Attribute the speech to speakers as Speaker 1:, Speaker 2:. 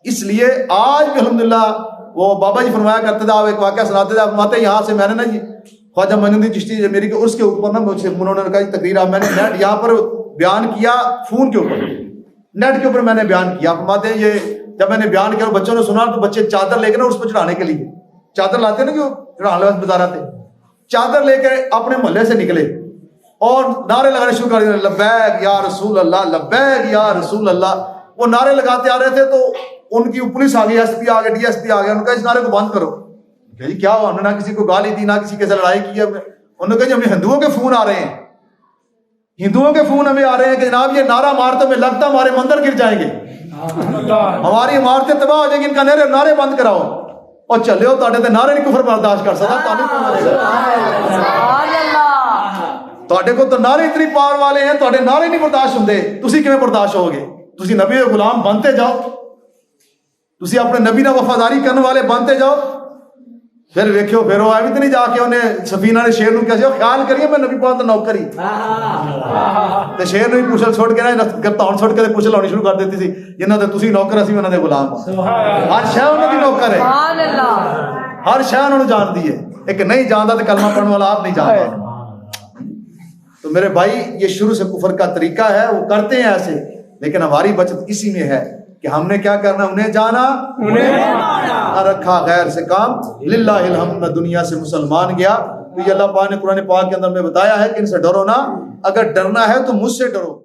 Speaker 1: اس لیے آج بھی الحمدللہ وہ بابا جی فرمایا کرتے تھے، آپ ایک واقعہ سناتے تھے، آپ فرماتے یہاں سے میں نے نا جی خواجہ معین چشتی میری کے اس کے اوپر نا مجھ سے انہوں نے کہا تقریر میں نے نیٹ یہاں پر بیان کیا، فون کے اوپر نیٹ کے اوپر میں نے بیان کیا. فرماتے ہیں یہ جب میں نے بیان کیا بچوں نے سنا تو بچے چادر لے کے نا اس پہ چڑھانے کے لیے چادر لاتے ہیں نا جو چڑھانے والے بازار آتے چادر لے کے اپنے محلے سے نکلے اور نعرے لگانے شروع کر دیے، لبیک یا رسول اللہ، لبیک یا رسول اللہ. وہ نعرے لگاتے آ رہے تھے تو ان کی پولیس آ گئی، ایس پی آ گیا، ڈی ایس پی آ گیا. انہوں نے کہا اس نعرے کو بند کرو. کہ جی کیا ہوا؟ انہوں نے نہ کسی کو گالی دی، نہ کسی کے ساتھ لڑائی کی. انہوں نے کہا جی ہمیں ہندوؤں کے فون آ رہے ہیں، ہندوؤں کے فون ہمیں آ رہے ہیں کہ جناب یہ نعرہ مارتے ہمیں لگتا ہمارے مندر گر جائیں گے، ہماری عمارتیں تباہ ہو جائیں گی، ان کا نعرے بند کراؤ. اور چلے ہو تے نعرے نہیں کفر برداشت کر سکتا. تے کو تو نعرے اتنی پاور والے ہیں، تے نعرے نہیں برداشت ہوندے، تسی کیویں برداشت ہو گے؟ تسی نبی کے غلام بنتے جاؤ، تسی اپنے نبی نال وفاداری کرنے والے بنتے جاؤ. پھر ویکھو پھر وہ ایویں تو نہیں جا کے انہیں سفینہ نے شیر نو کہا خیال کریے میں نبی پاک دا نوکر ہی تے شیر نو ہی پوچھل چھوڑ کے نا گرتان چھوڑ کے پوچھل لاؤنی شروع کر دیتی سی جنہاں تے تسی نوکر اسی انہاں دے غلام. ہر شے انہاں دی نوکر ہے، سبحان اللہ، ہر شے انہاں نوں جاندی ہے. ایک نہیں جاندا تے کلمہ پڑھنے والا آپ نہیں جاندا. تو میرے بھائی یہ شروع سے کفر کا طریقہ ہے، وہ کرتے ہیں ایسے، لیکن ہماری بچت اسی میں ہے کہ ہم نے کیا کرنا، انہیں جانا نہ رکھا غیر سے کام. للہ الحمد دنیا سے مسلمان گیا تو یہ اللہ پاک نے قرآن پاک کے اندر میں بتایا ہے کہ ان سے ڈرو نا، اگر ڈرنا ہے تو مجھ سے ڈرو.